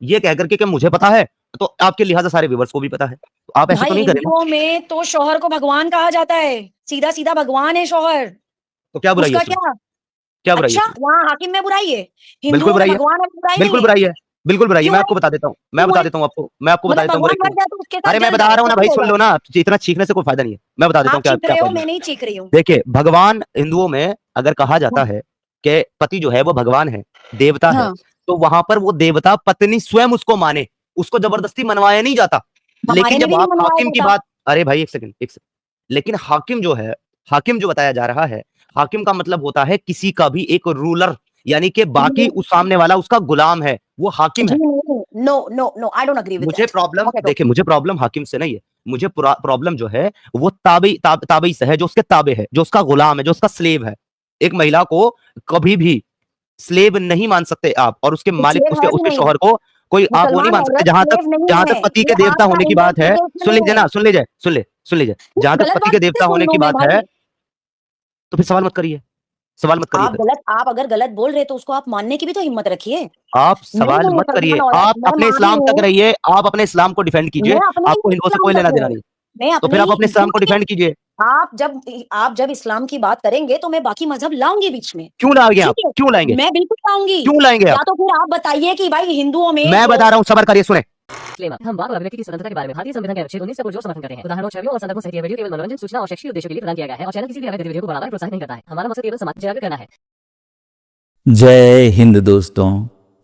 ये कह करके कि मुझे पता है, तो आपके लिहाजा सारे व्यूअर्स को भी पता है। तो आप ऐसे तो भाई नहीं करें ना। हिंदुओं में तो शौहर को भगवान कहा जाता है, सीधा सीधा भगवान है शौहर। तो क्या बुराई है उसका इसमें? क्या? क्या बुराई है अच्छा, इसमें? वहाँ हाकिम में बुराई है, बिल्कुल हिंदुओं में बुराई है, भगवान में बुराई नहीं बिल्कुल है। बुराई है, बिल्कुल बुराई है। क्यों मैं है? आपको बता देता हूँ, मैं क्यों बता है? देता हूँ आपको, मैं आपको बता मतलब देता हूँ, भगवान एक मर मिनट। जाए तो उसके साथ अरे मैं जल बता जाए, रहा हूँ ना कैसे भाई, सुन बोल रहा लो है? ना, इतना चीखने से कोई फायदा नहीं है। मैं बता देता आप हूँ क्या चीख क्या रहे हो, प्रॉब्लम मैं है। नहीं चीख रही हूँ। देखिए, भगवान हिंदुओं में अगर कहा जाता हाँ है कि पति जो है वो भगवान है, देवता है, हाँ, तो वहां पर वो देवता पत्नी स्वयं उसको माने, उसको जबरदस्ती मनवाया नहीं जाता। हमारे लेकिन में जब भी नहीं आप मनवाया हाकिम की जाता। बात, अरे भाई एक सेकंड, एक सेकंड, लेकिन हाकिम जो है, हाकिम जो बताया जा रहा है, हाकिम का मतलब होता है किसी का भी एक रूलर, यानी कि जी बाकी उस सामने वाला उसका गुलाम है, वो हाकिम जी है। नहीं, no no no, I don't agree with मुझे दैट। प्रॉब्लम, ओके, देखिए मुझे प्रॉब्लम हाकिम से नहीं है, मुझे प्रॉब्लम जो है वो ताबई से है, जो उसके ताबे है, जो उसका गुलाम है, जो उसका स्लेव है। एक महिला को कभी भी स्लेव नहीं मान सकते आप, और उसके मालिक, स्लेव उसके है भी उसके नहीं, शौहर को कोई आप वो नहीं मुसलमान मान सकते। औरत स्लेव नहीं जहां तक है, पति ये के देवता आपका होने की बात है, इंटरप्रिटेशन सुन लीजिए है। ना, सुन लीजिए, सुन लीजिए, जहां तक गलत पति बात के कैसे देवता सुन होने लूं की मैं बात है, भाई? तो फिर सवाल मत करिए, सवाल मत करिए फिर। आप अगर गलत बोल रहे तो उसको आप मानने की भी तो हिम्मत रखिए। आप मैं सवाल हूँ मत करिए, मुसलमान औरत, आप मैं अपने माँ भी इस्लाम तक हूँ। रहिए, आप अपने इस्लाम को डिफेंड मैं कीजिए। अपने ही आपको हिंदुओं से इस्लाम कोई तक लेना देना हूँ, नहीं। मैं तो अपने फिर आप ही अपने इस्लाम को देखिए। डिफेंड कीजिए। आप जब इस्लाम की बात करेंगे तो मैं बाकी मजहब लाऊंगी बीच में। क्यों लाएंगे आप, ठीक है, क्यों लाएंगे, मैं बिल्कुल लाऊंगी। क्यों लाएंगे या आप? तो फिर आप बताइए कि भाई हिंदुओं में मैं जो बता रहा हूं, सबर करिए, सुने। हम बात और अभिव्यक्ति की स्वतंत्रता के बारे में भारतीय संविधान के अनुच्छेद 19 से पुरजोर समर्थन करते हैं। उदाहरणों, छवियों और संदर्भों सहित यह वीडियो केवल मनोरंजन, सूचना और शैक्षिक उद्देश्यों के लिए प्रदान किया गया है और चैनल किसी भी अवैध गतिविधियों को बढ़ावा या प्रोत्साहित नहीं करता है। हमारा मकसद केवल समाज जागरूक करना है। जय हिंद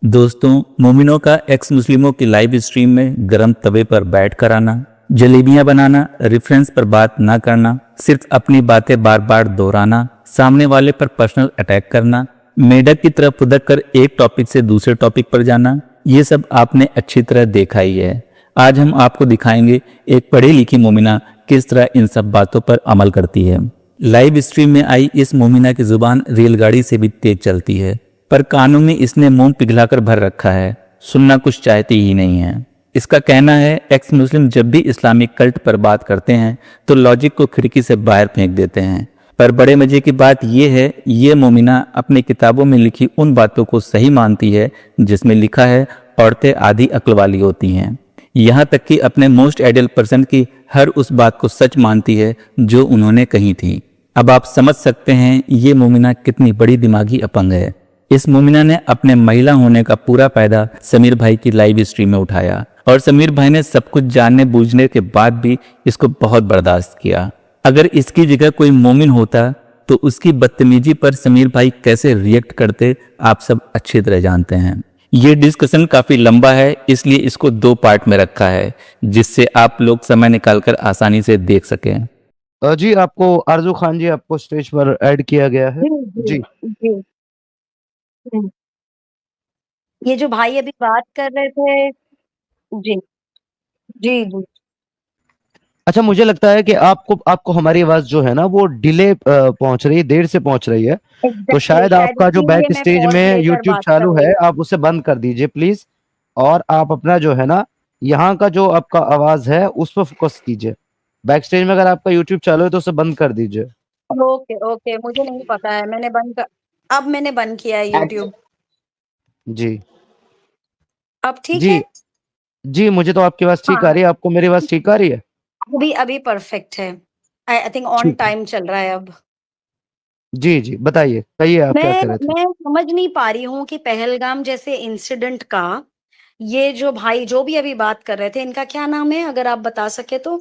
दोस्तों। मोमिनों का एक्स मुस्लिमों की लाइव स्ट्रीम में गरम तवे पर बैठ कर आना, जलेबियां बनाना, रेफरेंस पर बात ना करना, सिर्फ अपनी बातें बार बार दोहराना, सामने वाले पर पर्सनल अटैक करना, मेढक की तरह फुदक कर एक टॉपिक से दूसरे टॉपिक पर जाना, ये सब आपने अच्छी तरह देखा ही है। आज हम आपको दिखाएंगे एक पढ़ी लिखी मोमिना किस तरह इन सब बातों पर अमल करती है। लाइव स्ट्रीम में आई इस मोमिना की जुबान रेलगाड़ी से भी तेज चलती है, पर कानों में इसने मोम पिघलाकर भर रखा है, सुनना कुछ चाहती ही नहीं है। इसका कहना है एक्स मुस्लिम जब भी इस्लामिक कल्ट पर बात करते हैं तो लॉजिक को खिड़की से बाहर फेंक देते हैं। पर बड़े मजे की बात यह है, ये मोमिना अपनी किताबों में लिखी उन बातों को सही मानती है जिसमें लिखा है औरतें आधी अक्ल वाली होती हैं। यहाँ तक कि अपने मोस्ट आइडियल पर्सन की हर उस बात को सच मानती है जो उन्होंने कही थी। अब आप समझ सकते हैं ये मोमिना कितनी बड़ी दिमागी अपंग है। इस मोमिना ने अपने महिला होने का पूरा फायदा समीर भाई की लाइव स्ट्रीम में उठाया और समीर भाई ने सब कुछ जानने बूझने के बाद भी इसको बहुत बर्दाश्त किया। अगर इसकी जगह कोई मोमिन होता तो उसकी बदतमीजी पर समीर भाई कैसे रिएक्ट करते आप सब अच्छी तरह जानते हैं। ये डिस्कशन काफी लंबा है, इसलिए इसको 2 पार्ट में रखा है जिससे आप लोग समय निकालकर आसानी से देख सकें। जी आपको आरजू खान जी, आपको स्टेज पर ऐड किया गया है। जी जी जी जी। हम्म। ये जो भाई अभी बात कर रहे थे। जी जी जी। अच्छा, मुझे लगता है कि आपको आपको हमारी आवाज जो है ना वो डिले पहुंच रही है, देर से पहुंच रही है। तो एग्जैक्टली, शायद शायद आपका जो बैक इसीलिए मैं स्टेज पॉज में लेकर यूट्यूब बात कर चालू रही है, हूँ। आप उसे बंद कर दीजिए प्लीज। और आप अपना जो है ना, यहाँ का जो आपका आवाज है उस पर फोकस कीजिए। बैक स्टेज में अगर आपका यूट्यूब चालू है तो उसे बंद कर दीजिए। ओके ओके, मुझे नहीं पता है, अब मैंने बंद किया है यूट्यूब। जी अब ठीक जी है। जी, मुझे तो आपकी आवाज ठीक आ हाँ, रही है, आपको मेरी आवाज ठीक आ रही है? अभी अभी परफेक्ट है। आई थिंक ऑन ठीक है। टाइम चल रहा है अब। जी जी, बताइए, कहिए आप क्या मैं कह रहे थे। मैं समझ नहीं पा रही हूँ कि पहलगाम जैसे इंसिडेंट का, ये जो भाई जो भी अभी बात कर रहे थे, इनका क्या नाम है, अगर आप बता सके तो?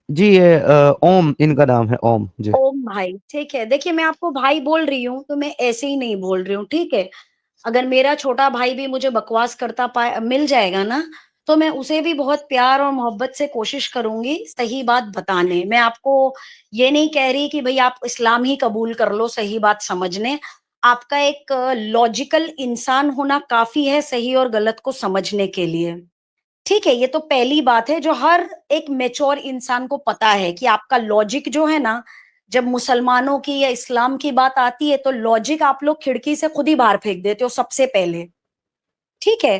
जी ये ओम इनका नाम है, ओम जी। ओम भाई, ठीक है। देखिए, मैं आपको भाई बोल रही हूँ तो मैं ऐसे ही नहीं बोल रही हूँ, ठीक है। अगर मेरा छोटा भाई भी मुझे बकवास करता पाए मिल जाएगा ना, तो मैं उसे भी बहुत प्यार और मोहब्बत से कोशिश करूंगी सही बात बताने। मैं आपको ये नहीं कह रही कि भाई आप इस्लाम ही कबूल कर लो सही बात समझने। आपका एक लॉजिकल इंसान होना काफी है सही और गलत को समझने के लिए। ठीक है, ये तो पहली बात है जो हर एक मैच्योर इंसान को पता है कि आपका लॉजिक जो है ना, जब मुसलमानों की या इस्लाम की बात आती है तो लॉजिक आप लोग खिड़की से खुद ही बाहर फेंक देते हो सबसे पहले। ठीक है,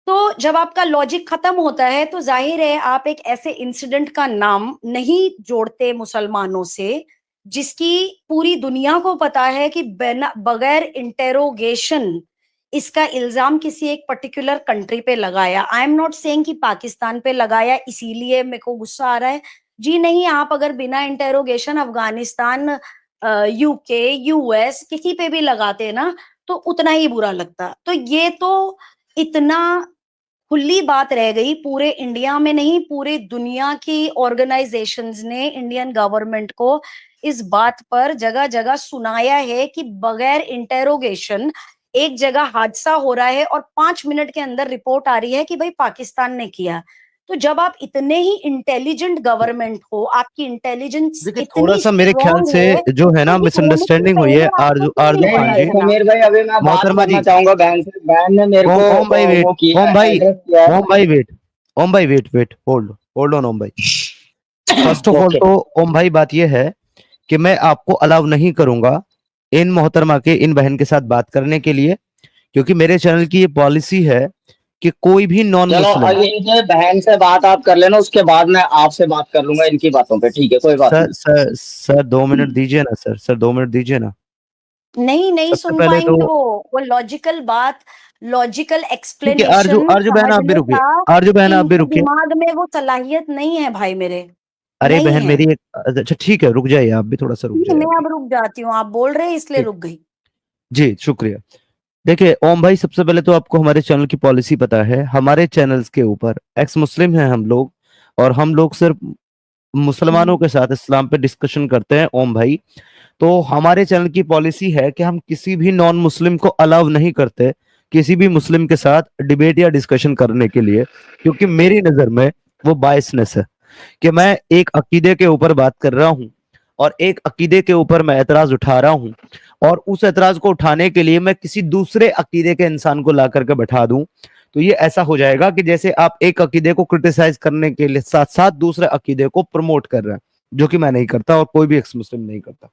तो जब आपका लॉजिक खत्म होता है तो जाहिर है आप एक ऐसे इंसिडेंट का नाम नहीं जोड़ते मुसलमानों से जिसकी पूरी दुनिया को पता है कि बगैर इंटेरोगेशन इसका इल्जाम किसी एक पर्टिकुलर कंट्री पे लगाया। आई एम नॉट सेइंग कि पाकिस्तान पे लगाया इसीलिए मेरे को गुस्सा आ रहा है। जी नहीं, आप अगर बिना इंटेरोगेशन अफगानिस्तान, यूके, यूएस किसी पे भी लगाते ना तो उतना ही बुरा लगता। तो ये तो इतना खुली बात रह गई, पूरे इंडिया में नहीं पूरे दुनिया की ऑर्गेनाइजेशंस ने इंडियन गवर्नमेंट को इस बात पर जगह जगह सुनाया है कि बगैर इंटेरोगेशन एक जगह हादसा हो रहा है और 5 मिनट के अंदर रिपोर्ट आ रही है कि भाई पाकिस्तान ने किया। तो जब आप इतने ही इंटेलिजेंट गवर्नमेंट हो, आपकी इंटेलिजेंस देखिए इतनी थोड़ा सा मेरे ख्याल स्ट्रांग से है, जो है ना तो ये होने से मिसअंडरस्टैंडिंग हुई पहले है आपको आरजू क्यों नहीं आरजू खान पता जी। नहीं चला? समीर भाई, अभी मैं बात मोहतरमा करना जी, चाहूंगा बहन से। बहन ने मेरे को ओम भाई वेट, वो किया ओम है, भाई, एड्रेस किया है। ओम भाई वेट, ओम भाई वेट, होल्ड ऑन ओम भाई। फर्स्ट ऑफ ऑल ओके, तो ओम भाई बात ये है कि मैं आपको अलाउ नहीं करूंगा इन मोहतरमा के इन बहन के साथ बात करने के लिए, क्योंकि मेरे चैनल की ये पॉलिसी है कि कोई भी नॉन चलो मुस्लिम। अभी इनके बहन से बात आप कर लेना, उसके बाद मैं आपसे बात कर लूंगा इनकी बातों पे, ठीक है? कोई बात सर नहीं। सर 2 मिनट दीजिए ना सर 2 मिनट दीजिए ना। नहीं सबसे सुन पहले पाएंगे तो वो लॉजिकल बात, लॉजिकल ठीक है, आरजू एक्सप्लेनेशन आरजू बहन आप भी समझने रुकिए, का आरजू बहन आप भी इनके रुकिए। दिमाग में वो सलाहियत नहीं है भाई मेरे, अरे नहीं बहन है। मेरी एक, अच्छा ठीक है रुक जाइए, आप भी थोड़ा सा रुक नहीं, जाइए मैं अभी। अब रुक जाती हूँ, आप बोल रहे हैं इसलिए ठीक, रुक गई। जी शुक्रिया। देखिए ओम भाई, सबसे पहले तो आपको हमारे चैनल की पॉलिसी पता है, हमारे चैनल्स के ऊपर एक्स मुस्लिम हैं हम लोग, और हम लोग सिर्फ मुसलमानों के साथ इस्लाम पे डिस्कशन करते हैं ओम भाई। तो हमारे चैनल की पॉलिसी है कि हम किसी भी नॉन मुस्लिम को अलाउ नहीं करते किसी भी मुस्लिम के साथ डिबेट या डिस्कशन करने के लिए, क्योंकि मेरी नजर में वो बायसनेस है कि मैं एक अकीदे के ऊपर बात कर रहा हूँ और एक अकीदे के ऊपर मैं एतराज उठा रहा हूँ, और उस एतराज को उठाने के लिए मैं किसी दूसरे अकीदे के इंसान को ला करके बैठा दूं, तो ये ऐसा हो जाएगा कि जैसे आप एक अकीदे को क्रिटिसाइज करने के लिए साथ साथ दूसरे अकीदे को प्रमोट कर रहे हैं, जो कि मैं नहीं करता और कोई भी एक्स मुस्लिम नहीं करता।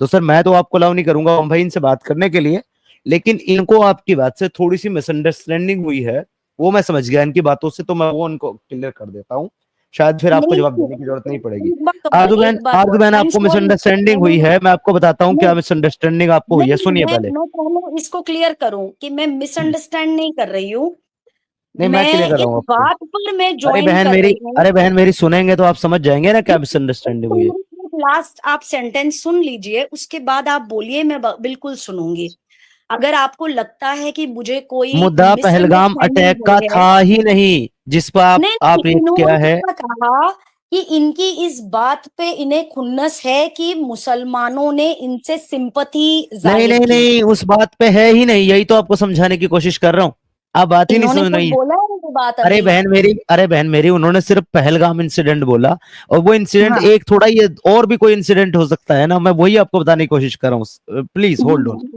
तो सर मैं तो आपको अलाउ नहीं करूंगा ओम भाई इनसे बात करने के लिए, लेकिन इनको आपकी बात से थोड़ी सी मिसअंडरस्टैंडिंग हुई है, वो मैं समझ गया इनकी बातों से, तो मैं वो उनको क्लियर कर देता हूँ, शायद फिर आपको नहीं, जवाब देने की जरूरत नहीं पड़ेगी। एक बात आरजू बहन आई एम आपको सॉरी, मिसअंडरस्टैंडिंग हुई है, मैं आपको बताता हूँ क्या मिसअंडरस्टैंडिंग आपको हुई है, सुनिए पहले। मैं पहले इसको क्लियर करूं कि मैं मिसअंडरस्टैंड नहीं कर रही हूँ, नहीं मैं क्लियर मैं कर रहा इस हूँ आपको। बात पर मैं ज्वाइन कर रही हूँ। अरे बहन मेरी सुनेंगे तो आप समझ जाएंगे ना क्या मिसअंडरस्टैंडिंग हुई है। लास्ट आप सेंटेंस सुन लीजिए, उसके बाद आप बोलिए, मैं बिल्कुल सुनूंगी। अगर आपको लगता है कि मुझे कोई मुद्दा पहलगाम मिसअंडरस्टैंडिंग अटैक का हुई है, था ही नहीं जिस पर नहीं, आप रिएक्ट किया इन्होंने है। क्या कहा कि इनकी इस बात पे इन्हें खुन्नस है कि मुसलमानों ने इनसे सिंपैथी नहीं जाहिर नहीं की। नहीं, उस बात पे है ही नहीं, यही तो आपको समझाने की कोशिश कर रहा हूँ, आप बात ही नहीं इन्होंने सुन कुछ रही है। बोला है ये बात अरे अभी? बहन मेरी, अरे बहन मेरी, उन्होंने सिर्फ पहलगाम इंसिडेंट बोला, और वो इंसिडेंट हाँ, एक थोड़ा, ये और भी कोई इंसिडेंट हो सकता है ना, मैं वही आपको बताने की कोशिश कर रहा हूँ, प्लीज होल्ड ऑन।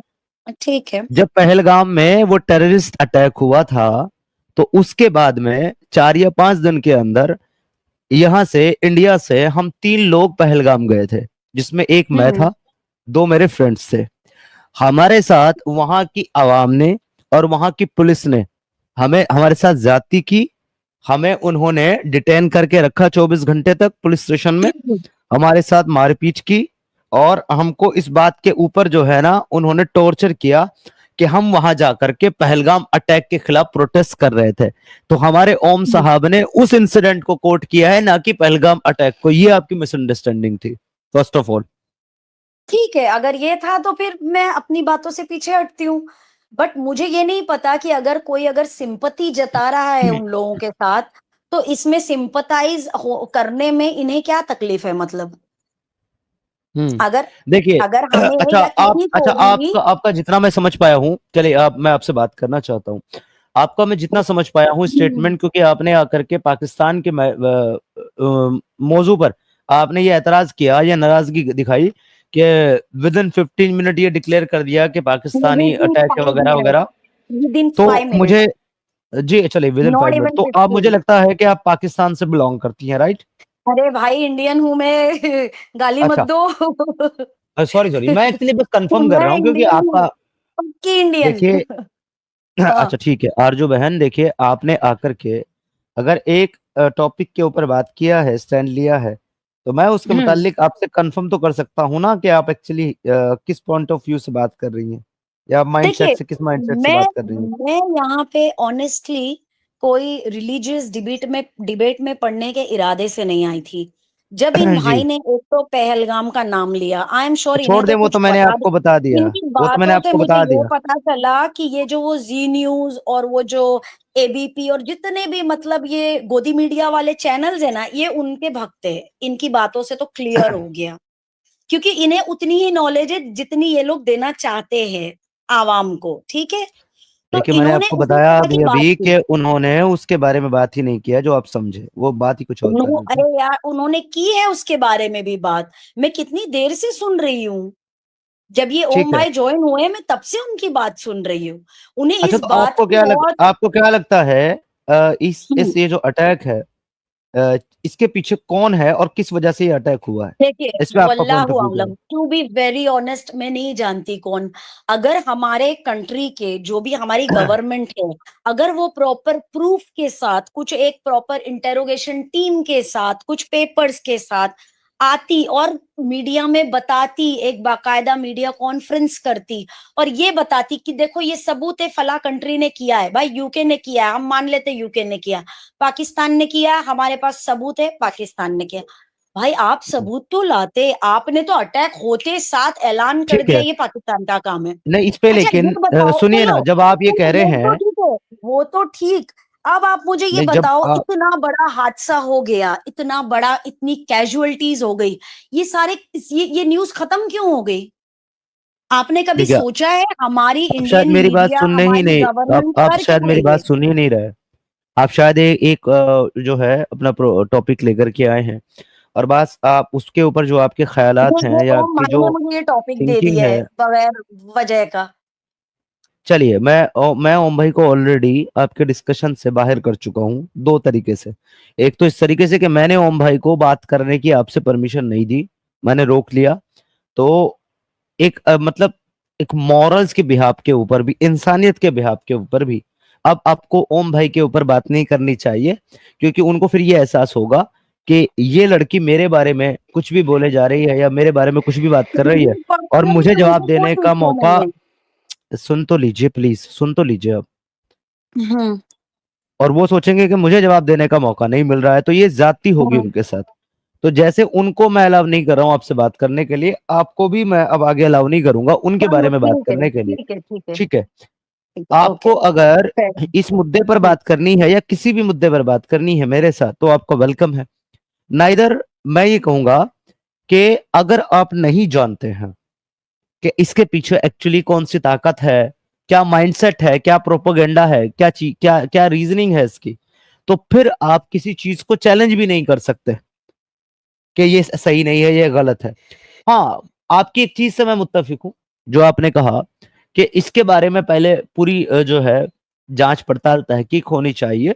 ठीक है। जब पहलगाम में वो टेररिस्ट अटैक हुआ था, तो उसके बाद में 4 या 5 दिन के अंदर यहाँ से इंडिया से हम 3 लोग पहलगाम गए थे, जिसमें एक मैं था, 2 मेरे फ्रेंड्स थे। हमारे साथ वहां की आवाम ने और वहां की पुलिस ने हमें, हमारे साथ ज्यादती की, हमें उन्होंने डिटेन करके रखा 24 घंटे तक पुलिस स्टेशन में, हमारे साथ मारपीट की, और हमको इस बात के ऊपर जो है ना उन्होंने टॉर्चर किया कि हम वहां जाकर के पहलगाम अटैक के खिलाफ प्रोटेस्ट कर रहे थे। तो हमारे ओम साहब ने उस इंसिडेंट को कोट किया है, ना कि पहलगाम अटैक को। ये आपकी मिसअंडरस्टैंडिंग थी फर्स्ट ऑफ ऑल। ठीक है, अगर ये था तो फिर मैं अपनी बातों से पीछे हटती हूँ। बट मुझे ये नहीं पता कि अगर कोई अगर सिंपैथी जता रहा है उन लोगों के साथ, तो इसमें सिंपैथाइज करने में इन्हें क्या तकलीफ है? मतलब अगर देखिए अगर हमें अच्छा या आप, किसी अच्छा को भी आपका आपका जितना मैं समझ पाया हूँ, चलिए आप, मैं आपसे बात करना चाहता हूँ, आपका मैं जितना समझ पाया हूँ स्टेटमेंट, क्योंकि आपने आकर के पाकिस्तान के मौजू पर आपने ये एतराज किया या नाराजगी दिखाई कि विद इन 15 मिनट ये डिक्लेयर कर दिया कि पाकिस्तानी विद इन अटैक है 5 वगैरह मिनट, वगैरह। विद इन तो 5 मिनट, मुझे, जी चलिए with in not 5 minute, even तो आप, मुझे 15। लगता है कि आप पाकिस्तान से बिलोंग करती हैं, राइट? अरे भाई, इंडियन हूं मैं, गाली मत अच्छा, दो। सॉरी सॉरी, मैं एक्चुअली बस कंफर्म कर मैं रहा हूँ क्योंकि इंडियन हूँ, आपका, पक्की इंडियन। देखिए हाँ, अच्छा ठीक है आरजू बहन, देखिए आपने आकर के अगर एक टॉपिक के ऊपर बात किया है, स्टैंड लिया है, तो मैं उसके मुतालिक आपसे कंफर्म तो कर सकता हूँ ना कि आप एक्चुअली किस पॉइंट ऑफ व्यू से बात कर रही हैं। या माइंडसेट देखिए से, किस माइंडसेट से मैं बात कर रही हैं? मैं यहाँ पे ऑनेस्टली कोई रिलीजियस डिबेट में पढ़ने के इरादे से नहीं आई थी। जब इन जी, भाई ने एक तो पहलगाम का नाम लिया, आई एम श्योर इन्हें छोड़ दें, तो वो कुछ तो मैंने पता आपको भी, बता दिया, इनकी वो तो मैंने बातों से आपको मुझे बता ये दिया। पता चला कि ये जो वो जी न्यूज और वो जो एबीपी और जितने भी मतलब ये गोदी मीडिया वाले चैनल्स है ना, ये उनके भक्त है। इनकी बातों से तो क्लियर हो गया, क्योंकि इन्हें उतनी ही नॉलेज है जितनी ये लोग देना चाहते हैं आवाम को, ठीक है। तो देखिए, मैंने इन्होंने आपको उसी बताया तरह की अभी बात अभी की। कि उन्होंने उसके बारे में बात ही नहीं किया जो आप समझे, वो बात ही कुछ और कर रहे थे। अरे यार, उन्होंने की है उसके बारे में भी बात। मैं कितनी देर से सुन रही हूँ, जब ये ओम ठीक है। भाई ज्वाइन हुए मैं तब से उनकी बात सुन रही हूँ। उन्हें अच्छा, इस तो बात की बहुत आपको क्या लगता है, हम्म, इस ये जो अटैक है, इसके पीछे कौन है और किस वजह से ये अटैक हुआ है? देखिए इस पे आपका पॉइंट ऑफ वल्लाहु व्यू क्या है? आलम, टू बी वेरी ऑनेस्ट मैं नहीं जानती कौन। अगर हमारे कंट्री के जो भी हमारी गवर्नमेंट है, अगर वो प्रॉपर प्रूफ के साथ, कुछ एक प्रॉपर इंटेरोगेशन टीम के साथ, कुछ पेपर्स के साथ आती और मीडिया में बताती, एक बाकायदा मीडिया कॉन्फ्रेंस करती और ये बताती कि देखो ये सबूत है, फला कंट्री ने किया है, भाई यूके ने किया है, हम मान लेते यूके ने किया, पाकिस्तान ने किया, हमारे पास सबूत है, पाकिस्तान ने किया। भाई आप सबूत तो लाते, आपने तो अटैक होते साथ ऐलान कर ठीक दिया है। ये पाकिस्तान का काम है। नहीं, इस पे अच्छा ये लेकिन बताओ, सुनिए चलो ना, जब आप ये कह रहे वो तो हैं, ठीक है, वो तो ठीक। अब आप मुझे ये नहीं, जब बताओ, आप, इतना बड़ा हादसा हो गया, इतना बड़ा, इतनी कैजुअलिटीज हो गई, ये सारे ये न्यूज खत्म क्यों हो गई? आपने कभी देखिए, सोचा है हमारी आप शायद इंडियन मेरी बात मीडिया, सुनने ही हमारी नहीं, गवर्नमेंट आप कर शायद क्या मेरी रही बात है? सुन ही नहीं रहे। आप शायद एक जो है अपना टॉपिक लेकर के आए हैं, और बस आप उसके ऊपर जो आपके ख्यालात ये हैं या ओम आपकी भाई ने जो मुझे ये टॉपिक दे थिंकिंग दिया है, है बगैर वजह का। चलिए, मैं ओम भाई को ऑलरेडी आपके डिस्कशन से बाहर कर चुका हूँ दो तरीके से। एक तो इस तरीके से कि मैंने ओम भाई को बात करने की आपसे परमिशन नहीं दी, मैंने रोक लिया। तो एक मतलब एक मॉरल्स के बिहाफ के ऊपर भी, इंसानियत के बिहाफ के ऊपर भी अब आपको ओम भाई के ऊपर बात नहीं करनी चाहिए, क्योंकि उनको फिर ये एहसास होगा कि ये लड़की मेरे बारे में कुछ भी बोले जा रही है या मेरे बारे में कुछ भी बात कर रही है, और मुझे पर्सनली जवाब मुझे देने कोई का इश्यू मौका, नहीं है। सुन तो लीजिए प्लीज, सुन तो लीजिए अब। हम्म और वो सोचेंगे कि मुझे जवाब देने का मौका नहीं मिल रहा है, तो ये ज्यादती होगी हम्म, उनके साथ। तो जैसे उनको मैं अलाउ नहीं कर रहा हूं आपसे बात करने के लिए, आपको भी मैं अब आगे अलाउ नहीं करूंगा उनके चलो बारे में बात ठीक है करने के लिए। ठीक है ठीक है ठीक है। ठीक है, ओके। आपको अगर फिर इस मुद्दे पर बात करनी है या किसी भी मुद्दे पर बात करनी है मेरे साथ, तो आपका वेलकम है। नाइदर मैं ये कहूंगा कि अगर आप नहीं जानते हैं कि इसके पीछे एक्चुअली कौन सी ताकत है, क्या माइंडसेट है, क्या प्रोपोगेंडा है, क्या चीज, क्या क्या रीजनिंग है इसकी, तो फिर आप किसी चीज को चैलेंज भी नहीं कर सकते कि ये सही नहीं है, ये गलत है। हाँ, आपकी एक चीज से मैं मुत्तफिक हूँ, जो आपने कहा कि इसके बारे में पहले पूरी जो है जांच पड़ताल तहकीक होनी चाहिए,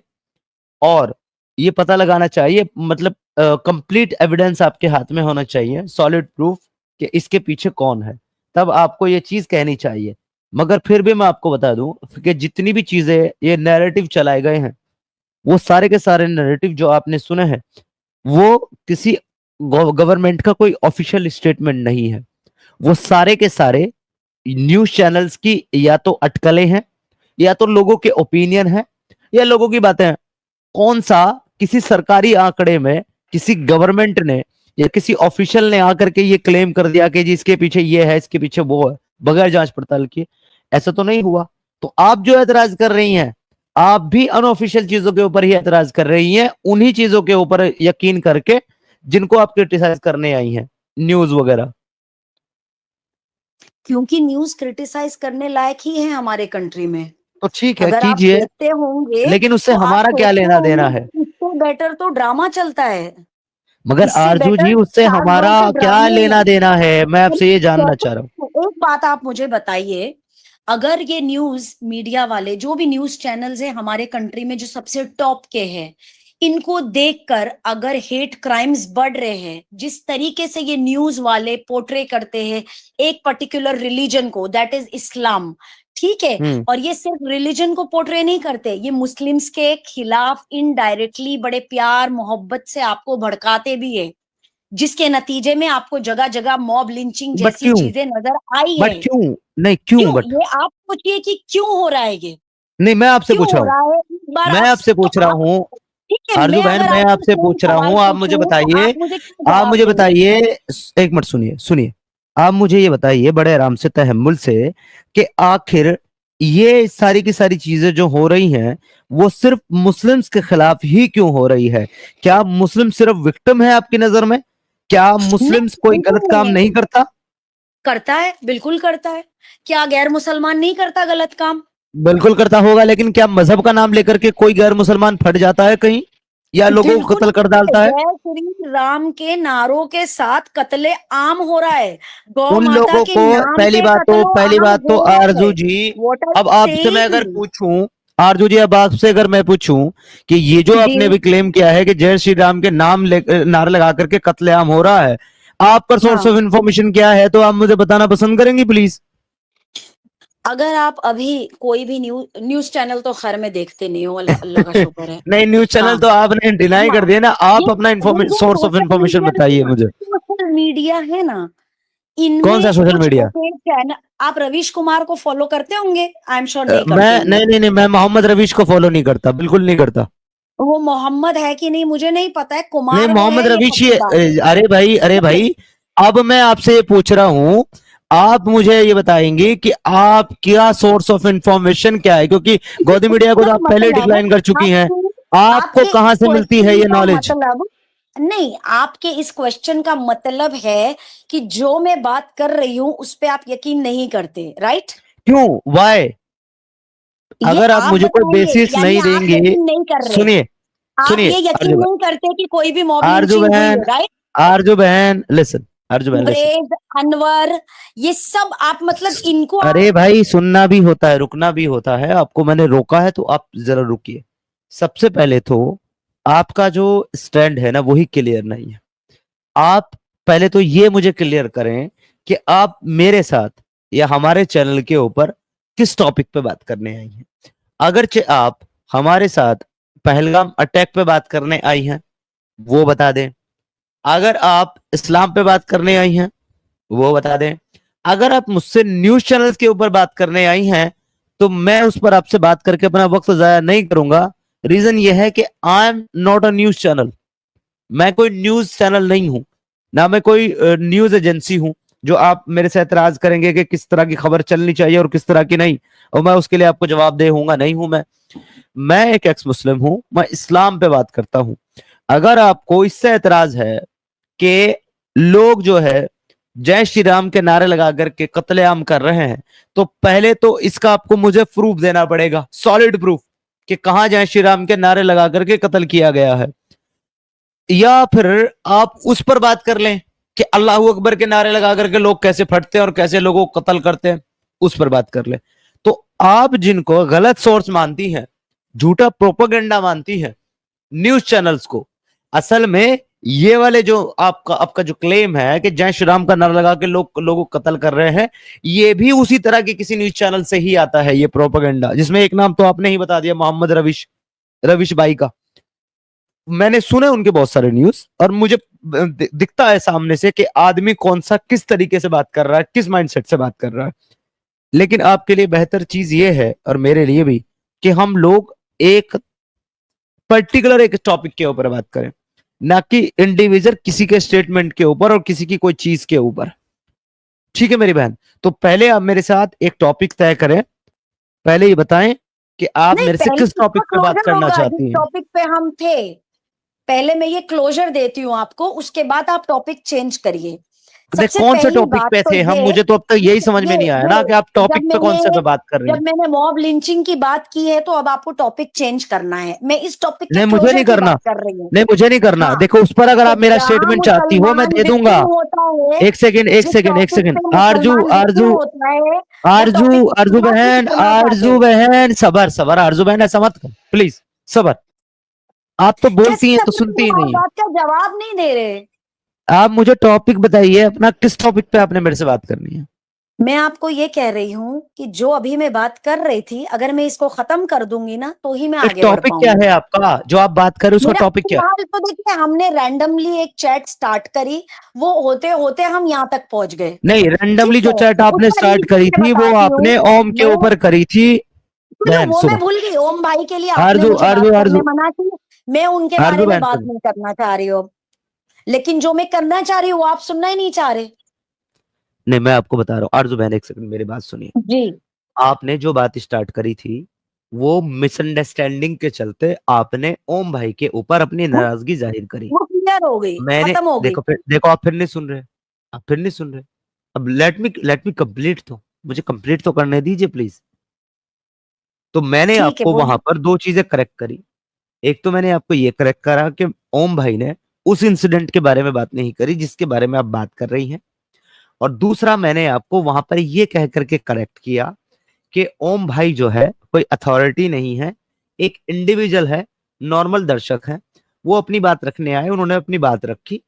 और ये पता लगाना चाहिए, मतलब कंप्लीट एविडेंस आपके हाथ में होना चाहिए, सॉलिड प्रूफ कि इसके पीछे कौन है, तब आपको ये चीज कहनी चाहिए। मगर फिर भी मैं आपको बता दूं कि जितनी भी चीजें ये नैरेटिव चलाए गए हैं, वो सारे के सारे नैरेटिव जो आपने सुने हैं, वो किसी गवर्नमेंट का कोई ऑफिशियल स्टेटमेंट नहीं है। वो सारे के सारे न्यूज चैनल्स की या तो अटकलें हैं, या तो लोगों के ओपिनियन है, या लोगों की बातें हैं। कौन सा किसी सरकारी आंकड़े में किसी गवर्नमेंट ने या किसी ऑफिशियल ने आकर के ये क्लेम कर दिया कि जी इसके पीछे ये है, इसके पीछे वो है, बगैर जांच पड़ताल किए? ऐसा तो नहीं हुआ। तो आप जो एतराज कर रही हैं, आप भी अनऑफिशियल चीजों के ऊपर ही एतराज कर रही हैं, उन्हीं चीजों के ऊपर यकीन करके जिनको आप क्रिटिसाइज करने आई हैं, न्यूज वगैरह। क्योंकि न्यूज क्रिटिसाइज करने लायक ही है हमारे कंट्री में। तो ठीक है, अगर आप कीजिए, देखते होंगे लेकिन उससे तो आप हमारा क्या सोचते लेना देना होंगे है? कि इससे बेटर तो ड्रामा चलता है, मगर इससे आरजू जी, बेटर उससे चार हमारा लोगों के क्या ड्रामे लेना हैं। देना है, मैं आपसे ये जानना चाह रहा हूँ। एक बात आप मुझे बताइए, अगर ये न्यूज मीडिया वाले जो भी न्यूज चैनल्स हैं हमारे कंट्री में जो सबसे टॉप के हैं, इनको देखकर अगर हेट क्राइम्स बढ़ रहे हैं, जिस तरीके से ये न्यूज वाले पोर्ट्रे करते हैं एक पर्टिकुलर रिलीजन को, दैट इज इस्लाम, ठीक है, हम्म। और ये सिर्फ रिलीजन को पोर्ट्रे नहीं करते, ये मुस्लिम्स के खिलाफ इनडायरेक्टली बड़े प्यार मोहब्बत से आपको भड़काते भी है। जिसके नतीजे में आपको जगह जगह मॉब लिंचिंग बट जैसी क्यों? चीजें नजर आई बट है। क्यों? नहीं क्यों? क्यों? बट ये आप पूछिए कि क्यों हो रहा है ये, नहीं, मैं आपसे क्यों पूछ हो रहा हूँ, रहा है, एक बार मैं आप आपसे तो पूछ रहा आप हूँ, ठीक है, आरजू मैं बहन, अगर मैं आपसे आपसे सेम पूछ रहा सवाल हूँ, आप मुझे पूछूं तो बताइए, आप मुझे क्या आप जवाब मुझे देंगे? बताइए, एक मिनट सुनिए, सुनिए, आप मुझे ये बताइए बड़े आराम से, तहम्मुल से, कि आखिर ये सारी की सारी चीजें जो हो रही हैं वो सिर्फ मुस्लिम्स के खिलाफ ही क्यों हो रही है? क्या मुस्लिम सिर्फ विक्टिम है आपकी नजर में? क्या मुस्लिम्स नहीं, कोई बिल्कुल गलत नहीं काम है। नहीं करता? करता है, बिल्कुल करता है। क्या गैर मुसलमान नहीं करता गलत काम? बिल्कुल करता होगा, लेकिन क्या मजहब का नाम लेकर के कोई गैर मुसलमान फट जाता है कहीं, या लोगों को बिल्कुल कत्ल कर डालता है? जय श्री राम के नारों के साथ कत्ले आम हो रहा है, गौ उन माता लोगों के को, नाम पे कत्लो पहली आम बात तो हो रहा है। आरजू जी, व्हाट आर अब आपसे मैं अगर सेइंग? पूछूं, आरजू जी अब आपसे अगर मैं पूछूं कि ये जो जी आपने अभी क्लेम किया है कि जय श्री राम के नाम नारे लगा करके कत्लेआम हो रहा है, आपका सोर्स हाँ, ऑफ इंफॉर्मेशन क्या है? तो आप मुझे बताना पसंद करेंगी प्लीज? अगर आप अभी कोई भी न्यूज चैनल तो खैर में देखते नहीं हो, अल्लाह का शुक्र है। नहीं, न्यूज हाँ चैनल तो आपने डिनाई हाँ, कर दिया ना, ये आप अपना ये जो सोर्स ऑफ इंफॉर्मेशन बताइए मुझे। सोशल मीडिया है ना, कौन सा इनमें सोशल कुछ मीडिया? ऐसे चैनल, आप रवीश कुमार को फॉलो करते होंगे, आई एम श्योर नहीं करते मैं, होंगे। नहीं, मैं मोहम्मद रवीश को फॉलो नहीं करता, बिल्कुल नहीं करता। वो मोहम्मद है कि नहीं मुझे नहीं पता है, नहीं, कुमार वो मोहम्मद है ये रफी पक्की बात है। अरे ठीक है, भाई, अब मैं आपसे ये पूछ रहा हूं, आप मुझे ये बताएंगे कि आप क्या सोर्स ऑफ इंफॉर्मेशन क्या है, क्योंकि गौदी मीडिया को इसका तो आप पहले मतलब डिक्लाइन कर चुकी हैं, आपके आपको आपके कहां इस से मिलती है क्वेश्चन ये का नॉलेज? मतलब नहीं, आपके इस क्वेश्चन का मतलब है कि जो मैं बात कर रही हूं उस पे आप यकीन नहीं करते, राइट? क्यों? वाई? ये अगर आप आप मुझे कोई बताएंगे, बेसिस यानी नहीं आप देंगे, यकीन नहीं कर रहे, सुनिए, आप सुनिए, ये यकीन नहीं करते कि कोई भी मॉब आरजू लिंचिंग हुई बहन, है, राइट? लिसन, आरजू बहन लिसन। अंग्रेज, अनवर, ये सब आप मतलब इनको आप अरे भाई, सुनना भी होता है, रुकना भी होता है, आपको मैंने रोका है तो आप जरा रुकिए। सबसे पहले तो आपका जो स्टैंड है ना वही क्लियर नहीं है। आप पहले तो ये मुझे क्लियर करें कि आप मेरे साथ या हमारे चैनल के ऊपर किस टॉपिक पे बात करने आई हैं। अगरचे आप हमारे साथ पहलगाम अटैक पे बात करने आई हैं, वो बता दें। अगर आप इस्लाम पे बात करने आई हैं, वो बता दें। अगर आप मुझसे न्यूज चैनल्स के ऊपर बात करने आई हैं, तो मैं उस पर आपसे बात करके अपना वक्त जाया नहीं करूंगा। रीजन ये है कि I am not a news channel, मैं कोई न्यूज चैनल नहीं हूं, ना मैं कोई न्यूज एजेंसी हूं जो आप मेरे से एतराज करेंगे कि किस तरह की खबर चलनी चाहिए और किस तरह की नहीं, और मैं उसके लिए आपको जवाब दे हूंगा, नहीं हूं मैं एक एक्स मुस्लिम हूं, मैं इस्लाम पे बात करता हूं। अगर आपको इससे एतराज है कि लोग जो है जय श्री राम के नारे लगा करके कत्लेआम कर रहे हैं, तो पहले तो इसका आपको मुझे प्रूफ देना पड़ेगा, सॉलिड प्रूफ, कि कहां जय श्री राम के नारे लगा करके कत्ल किया गया है। या फिर आप उस पर बात कर लें कि अल्लाह अकबर के नारे लगा करके लोग कैसे फटते हैं और कैसे लोगों को कत्ल करते हैं, उस पर बात कर लें। तो आप जिनको गलत सोर्स मानती हैं, झूठा प्रोपेगेंडा मानती हैं न्यूज चैनल्स को, असल में ये वाले जो आपका आपका जो क्लेम है कि जय श्री राम का नारा लगा के लोगों को कत्ल कर रहे हैं, ये भी उसी तरह के किसी न्यूज चैनल से ही आता है, ये प्रोपेगेंडा, जिसमें एक नाम तो आपने ही बता दिया, मोहम्मद रविश भाई का। मैंने सुने उनके बहुत सारे न्यूज, और मुझे दिखता है सामने से कि आदमी कौन सा किस तरीके से बात कर रहा है, किस माइंडसेट से बात कर रहा है। लेकिन आपके लिए बेहतर चीज ये है, और मेरे लिए भी, कि हम लोग एक पर्टिकुलर एक टॉपिक के ऊपर बात करें, ना कि इंडिविजुअल किसी के स्टेटमेंट के ऊपर और किसी की कोई चीज के ऊपर। ठीक है मेरी बहन? तो पहले आप मेरे साथ एक टॉपिक तय करें, पहले ये बताएं कि आप नहीं, मेरे से पहले किस इसका टॉपिक पे बात क्लोजर करना होगा जिस चाहती हैं। टॉपिक पे हम थे। पहले मैं ये क्लोजर देती हूँ आपको, उसके बाद आप टॉपिक चेंज करिए। देख, सबसे कौन से पहली टॉपिक बात पे तो थे हम? ये मुझे तो अब तक यही समझ में ये नहीं आया ये ना कि आप टॉपिक पे कौन से पे बात कर रही जब हैं। मैंने मॉब लिंचिंग की बात की है तो अब आपको टॉपिक चेंज करना है। मैं इस टॉपिक के नहीं, मुझे क्लोजर नहीं की करना, बात कर रही हूँ। नहीं मुझे नहीं करना। हाँ, देखो, उस पर अगर तो आप मेरा जहाँ स्टेटमेंट चाहती हो मैं मुसलमान दे दूंगा। विक्टिम होता है, एक सेकंड, एक जिस सेकंड, एक टॉपिक सेकंड, पे आरजू, मुसलमान विक्टिम आरजू, होता है वो आरजू, टॉपिक आरजू आप नहीं बहन, करना चाहते। आरजू बहन, सबर, सबर, आरजू बहन, ऐसा मत कर प्लीज, सबर। आप तो कैसे बोलती हैं तो सब सुनती ही आप नहीं है। बात का जवाब नहीं दे रहे? आप मुझे टॉपिक बताइए अपना, किस टॉपिक पे आपने मेरे से बात करनी है? मैं आपको ये कह रही हूँ कि जो अभी मैं बात कर रही थी, अगर मैं इसको खत्म कर दूंगी ना तो ही मैं आगे बढ़ टॉपिक क्या पाऊंगी। है आपका जो आप बात कर रहे हो, उसका मेरा टॉपिक क्या है? फिलहाल तो देखिए, हमने रैंडमली एक चैट स्टार्ट करी, वो होते होते हम यहाँ तक पहुंच गए। नहीं, रैंडमली ठीक जो है, चैट आपने उसका स्टार्ट रीजन करी मैं थी वो बताती हूँ। आपने ओम के मैं ऊपर करी थी। सुनो, बहन वो मैं सुनो, भूल गई। ओम भाई के लिए आपने आरजू मुझे बात आरजू करने आरजू मना की, मैं उनके आरजू बारे में बहन बात सुनो। नहीं करना चाह रही हूँ अब। लेकिन जो मैं करना चाह रही हूँ वो आप सुनना ही नहीं चाह रहे। नहीं, मैं आपको बता रहा हूँ आरजू बहन, एक सेकंड मेरी बात सुनिए। जी, आपने जो बात स्टार्ट करी थी वो मिसअंडरस्टैंडिंग के चलते आपने ओम भाई के ऊपर अपनी वो नाराजगी जाहिर करी। वो क्लियर हो गई, मैंने खत्म हो गई। देखो आप फिर नहीं सुन रहे, आप फिर नहीं सुन रहे। अब लेट मी कंप्लीट, तो मुझे कंप्लीट तो करने दीजिए प्लीज। तो मैंने ठीक है, आपको वहां बोलिए। पर दो चीजें करेक्ट करी। एक तो मैंने आपको ये करेक्ट करा कि ओम भाई ने उस इंसिडेंट के बारे में बात नहीं करी जिसके बारे में आप बात कर रही हैं। और दूसरा मैंने आपको वहां पर ये कह करके करेक्ट किया कि ओम भाई जो है कोई अथॉरिटी नहीं है, एक इंडिविजुअल है, नॉर्मल दर्शक है। वो अपनी बात रखने आए, उन्होंने अपनी बात रखी,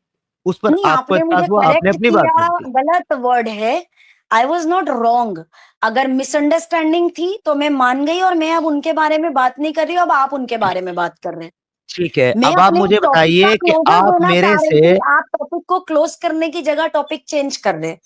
उस पर नहीं, आपको आपने मुझे एतराज हुआ, आपने करेक्ट अपनी बात किया, रख दी। गलत वर्ड है। I was not wrong. अगर मिसअंडरस्टैंडिंग थी तो मैं मान गई, और मैं अब उनके बारे में बात नहीं कर रही हूँ, अब आप उनके बारे में बात कर रहे हैं। ठीक है, मैं अब आप अपने मुझे टॉपिक का बताइए कि क्लोजर आप देना मेरे चाह रही से, थी, आप टॉपिक को क्लोज करने की जगह टॉपिक चेंज कर रहे।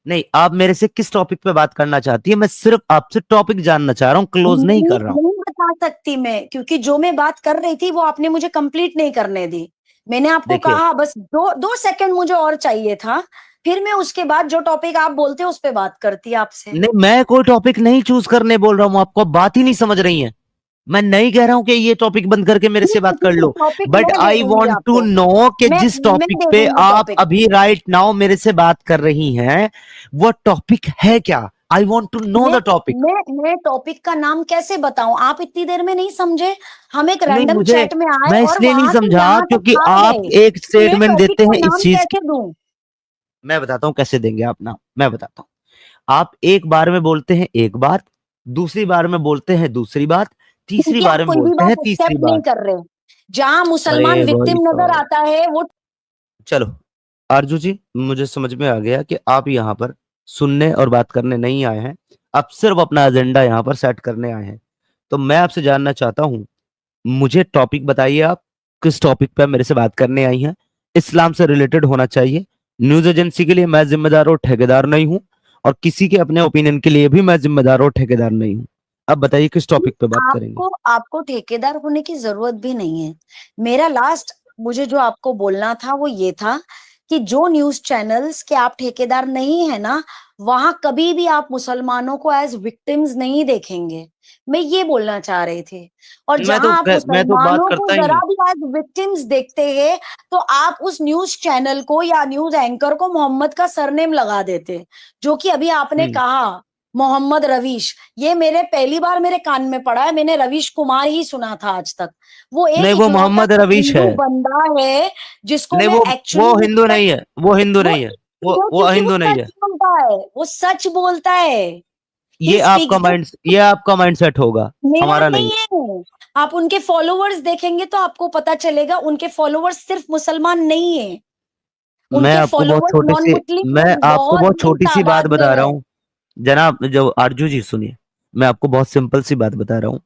नहीं, आप मेरे से किस टॉपिक पे बात करना चाहती है? मैं सिर्फ आपसे टॉपिक जानना चाह रहा हूँ, क्लोज नहीं नहीं, कर रहा हूँ। नहीं बता सकती मैं, क्योंकि जो मैं बात कर रही थी वो आपने मुझे कंप्लीट नहीं करने दी। मैंने आपको देखिए, कहा बस दो दो सेकंड मुझे और चाहिए था, फिर मैं उसके बाद जो टॉपिक आप बोलते उस पे बात करती आपसे। नहीं, मैं कोई टॉपिक नहीं चूज करने बोल रहा हूँ, आपको आप बात ही नहीं समझ रही हैं। मैं नहीं कह रहा हूं कि ये टॉपिक बंद करके मेरे से ठीक है, बात कर ठीक है, लो, टॉपिक बट मैं दे आई दूंगी वॉन्ट टू आपको। नो कि मैं जिस मैं टॉपिक दे पे दूंगी आप टॉपिक। अभी राइट नाउ मेरे से बात कर रही हैं वो टॉपिक है क्या? आई वॉन्ट टू नो मैं द टॉपिक। मैं टॉपिक का नाम कैसे बताऊं? आप इतनी देर में नहीं समझे। हम एक नहीं, रैंडम मुझे, चैट में आए मैं और इसलिए नहीं वहां से समझा यहाँ क्योंकि तक आ आप गए, एक तो मैं स्टेटमेंट टॉपिक देते का हैं इस नाम चीज की। कैसे दूं? मैं बताता हूं कैसे देंगे आप नाम, मैं बताता हूं। आप एक बार में बोलते हैं एक बात, दूसरी बार में बोलते हैं दूसरी बात, तीसरी क्योंकि आप बार में कोई भी बोलते हैं बात तीसरी एक्सेप्ट नहीं बात। कर रहे। जहां मुसलमान अरे भाई विक्टिम नजर साहब, आता है वो। चलो आरजू जी, मुझे समझ में आ गया कि आप यहाँ पर सुनने और बात करने नहीं आए हैं, आप सिर्फ अपना एजेंडा यहाँ पर सेट करने आए हैं। तो मैं आपसे जानना चाहता हूँ, मुझे टॉपिक बताइए, आप किस टॉपिक पे मेरे से बात करने आई हैं? इस्लाम से रिलेटेड होना चाहिए। न्यूज एजेंसी के लिए मैं जिम्मेदार और ठेकेदार नहीं हूँ, और किसी के अपने ओपिनियन के लिए भी मैं जिम्मेदार और ठेकेदार नहीं हूँ। अब बताइए किस टॉपिक पे बात करेंगे? आपको आपको ठेकेदार होने की जरूरत भी नहीं है। मेरा लास्ट, मुझे जो आपको बोलना था वो ये था कि जो न्यूज चैनल्स के आप ठेकेदार नहीं है ना, वहां कभी भी आप मुसलमानों को एज विक्टिम्स नहीं देखेंगे। मैं ये बोलना चाह रही थी। और जहां आप मैं तो बात मुसलमानों को करता ही जरा नहीं। भी एज विक्टिम्स देखते हैं, तो आप उस न्यूज चैनल को या न्यूज एंकर को मोहम्मद का सरनेम लगा देते, जो कि अभी आपने हम्म, कहा मोहम्मद रवीश। ये मेरे पहली बार मेरे कान में पड़ा है, मैंने रवीश कुमार ही सुना था आज तक। वो एक नहीं, वो इकलौता मोहम्मद रवीश है। हिंदू बंदा है जिसको नहीं, मैं वो एक्चुअली हिंदू नहीं रिस्पेक्ट। है, वो हिंदू वो नहीं है, वो वो क्योंकि वो हिंदू नहीं सच है। बोलता है, वो सच बोलता है। ये ही आपका स्पीक्स द। माइंड ये आपका माइंडसेट होगा, मेरा हमारा नहीं नहीं है। आप उनके फॉलोवर्स देखेंगे तो आपको पता चलेगा, उनके फॉलोवर्स सिर्फ मुसलमान नहीं है। है। उनके फॉलोवर्स नॉन मुस्लिम मैं में आपको बहुत बहुत बड़ी छोटी सी बात तादाद में बता रहा है। हूँ। जनाब जो आरजू जी सुनिए, मैं आपको बहुत सिंपल सी बात बता रहा हूँ।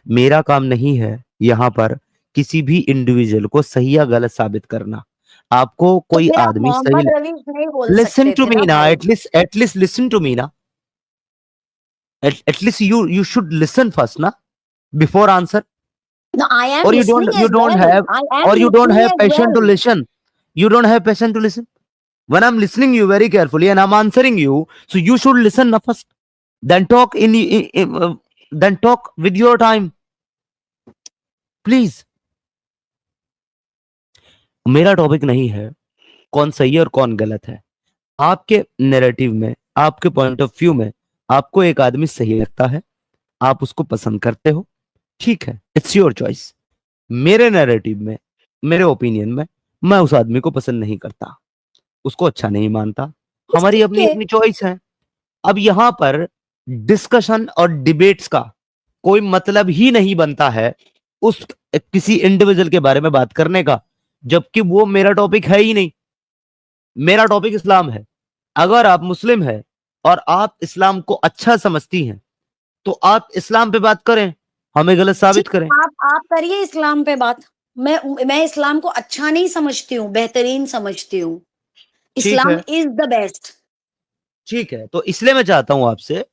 मेरा काम नहीं है यहाँ पर किसी भी इंडिविजुअल को सही या गलत साबित करना। आपको तो कोई फिर आप आदमी सही, मोहम्मद रवीश नहीं बोल लिसन सकते टू थे मी ना ना, भाई। एटलीस्ट लिसन टू मी ना, at least you should listen first ना, before answer. No, I am or you listening don't you as don't well. have I am or you don't listening have as passion to well. listen. You don't have passion to listen. When I'm listening you very carefully and I'm answering you, so you should listen na first, then talk then talk with your time, please. मेरा topic नहीं है कौन सही है और कौन गलत है। आपके नैरेटिव में, आपके पॉइंट ऑफ व्यू में आपको एक आदमी सही लगता है, आप उसको पसंद करते हो, ठीक है, इट्स योर चॉइस। मेरे नैरेटिव में, मेरे ओपिनियन में, मैं उस आदमी को पसंद नहीं करता, उसको अच्छा नहीं मानता। Yes, हमारी ठीक अपनी है। अपनी चॉइस है। अब यहां पर डिस्कशन और डिबेट्स का कोई मतलब ही नहीं बनता है उस किसी इंडिविजुअल के बारे में बात करने का, जबकि वो मेरा टॉपिक है ही नहीं। मेरा टॉपिक इस्लाम है। अगर आप मुस्लिम है और आप इस्लाम को अच्छा समझती हैं, तो आप इस्लाम पे बात करें, हमें गलत साबित करें। आप करिए इस्लाम पे बात। मैं इस्लाम को अच्छा नहीं समझती हूँ, बेहतरीन समझती हूँ। ठीक इस्लाम है, इज द बेस्ट। ठीक है, तो इसलिए मैं चाहता हूं आपसे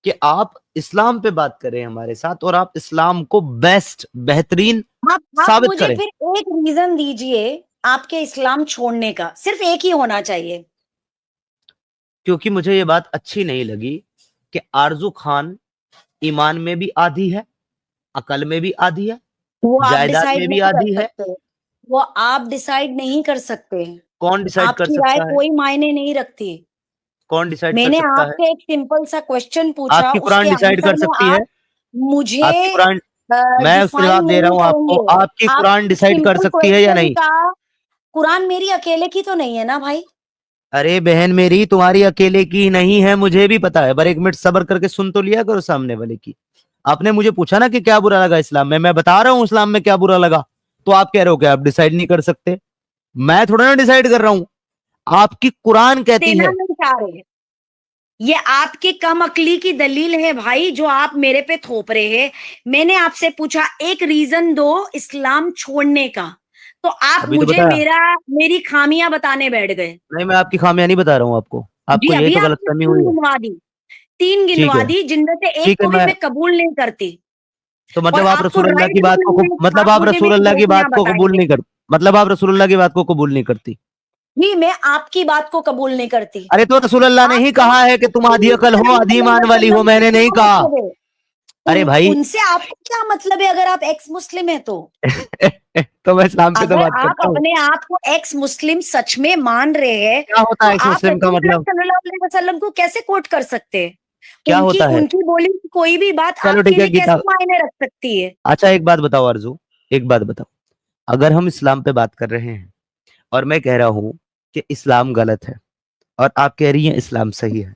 कि आप इस्लाम पे बात करें हमारे साथ, और आप इस्लाम को बेस्ट, बेहतरीन आप साबित मुझे करें। फिर एक रीजन दीजिए आपके इस्लाम छोड़ने का, सिर्फ एक ही होना चाहिए। क्योंकि मुझे ये बात अच्छी नहीं लगी कि आरजू खान ईमान में भी आधी है, अकल में भी आधी है, वो आप जायदाद डिसाइड में भी नहीं कर आधी है। सकते, वो आप डिसाइड नहीं कर सकते। कौन डिसाइड कर आपकी राय सकता है? कोई मायने नहीं रखती। कौन डिसाइड कर मैंने सकता है? आपसे एक सिंपल सा क्वेश्चन पूछा, आपकी कुरान उसके डिसाइड आंसर कर में सकती है? आप मुझे आपकी कुरान, मैं उसका डिफाइन जवाब दे रहा नहीं हूं आपको, करेंगे। आपकी आप कुरान डिसाइड कर सिंपल सकती है या क्वेश्चन नहीं? का, कुरान मेरी अकेले की तो नहीं है ना भाई? अरे बहन मेरी, तुम्हारी अकेले की नहीं है, मुझे भी पता है, पर एक मिनट सब्र करके सुन तो लिया करो सामने वाले की। आपने मुझे पूछा ना कि क्या बुरा लगा इस्लाम में, मैं बता रहा हूं इस्लाम में क्या बुरा लगा, तो आप कह रहे हो कि आप डिसाइड नहीं कर सकते। मैं थोड़ा ना डिसाइड कर रहा हूं, आपकी कुरान कहती देना है। नहीं चाह रहे। ये आपकी कम अकली की दलील है भाई, जो आप मेरे पे थोप रहे हैं। मैंने आपसे पूछा एक रीजन दो इस्लाम छोड़ने का, तो आप अभी तो मुझे बताया। मेरी खामियां बताने बैठ गए। नहीं, मैं आपकी खामियां नहीं बता रहा हूं आपको, जी आपको यही अभी तो आपने गलतफहमी तीन हुई है। गिनवा दी, तीन ठीक गिनवा है, दी, जिनमें से एक ठीक है, को भी मैं मैं कबूल नहीं करती। तो और मतलब आप आपको रसूल अल्लाह की राइट बात भी को नहीं है, मतलब आप आप मुझे रसूल मेरी अल्लाह की बात गलतियां को कबूल बताएंगे। नहीं कर मतलब आप रसूल अल्लाह की बात को कबूल नहीं करती। जी मैं आपकी बात को कबूल नहीं करती। अरे तो रसूल अल्लाह ने ही कहा है कि तुम आधी अकल हो, आधी ईमान वाली हो, मैंने नहीं कहा। अरे भाई उनसे आपको क्या मतलब है अगर आप एक्स मुस्लिम है तो? तो मैं इस्लाम पे तो अगर बात आप करता हूँ। अपने आप को एक्स मुस्लिम सच में मान रहे हैं, क्या होता तो है इस आप मुस्लिम का रसूल मतलब? सल्लल्लाहु अलैहि वसल्लम को कैसे कोट कर सकते हैं? क्या उनकी होता है? उनकी बोली हुई कोई भी बात चलो ठीक आपके है, लिए गीता। कैसे मायने रख सकती है? अच्छा एक बात बताओ आरजू, एक बात बताओ, अगर हम इस्लाम पे बात कर रहे हैं और मैं कह रहा हूं कि इस्लाम गलत है और आप कह रही हैं इस्लाम सही है,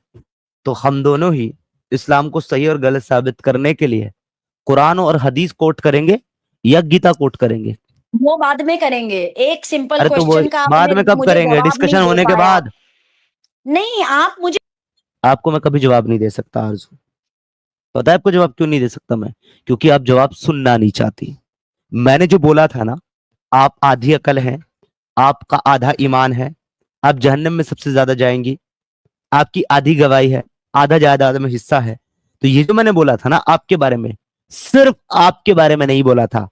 तो हम दोनों ही इस्लाम को सही और गलत साबित करने के लिए कुरान और हदीस कोट करेंगे या गीता कोट करेंगे? वो बाद में करेंगे। एक सिंपल अरे तो वो क्वेश्चन का बाद आपने में कब मुझे करेंगे? जवाब नहीं डिस्कशन दे होने के पाया। बाद। नहीं आप मुझे आपको मैं कभी जवाब नहीं दे सकता आरजू, पता है आपको जवाब क्यों नहीं दे सकता मैं? क्योंकि आप जवाब सुनना नहीं चाहती। मैंने जो बोला था ना, आप आधी अकल हैं, आपका आधा ईमान है, आप जहन्नम में सबसे ज्यादा जाएंगी, आपकी आधी गवाही है, आधा जायदाद में हिस्सा है। तो ये जो मैंने बोला था ना आपके बारे में, सिर्फ आपके बारे में नहीं बोला था,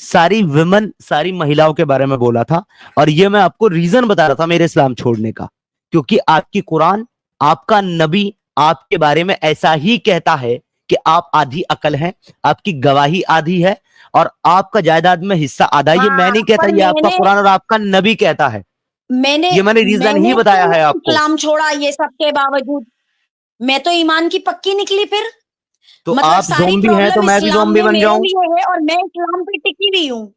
सारी विमेन, सारी महिलाओं के बारे में बोला था। और ये मैं आपको रीजन बता रहा था मेरे इस्लाम छोड़ने का, क्योंकि आपकी कुरान, आपका नबी आपके बारे में ऐसा ही कहता है कि आप आधी अकल हैं, आपकी गवाही आधी है और आपका जायदाद में हिस्सा आधा है। ये मैं हाँ नहीं कहता, पर ये आपका कुरान और आपका नबी कहता है। मैंने ये मैंने रीजन ही मैंने बताया क्यों है नहीं आपको। इस्लाम छोड़ा ये सब के बावजूद? मैं तो ईमान की पक्की निकली फिर। तो मतलब आप सारी ज़ॉम्बी हैं तो प्रॉब्लम मैं भी इस्लाम ज़ॉम्बी में बन मेरे जाऊं? लिए है और मैं इस्लाम पे टिकी हुई हूँ।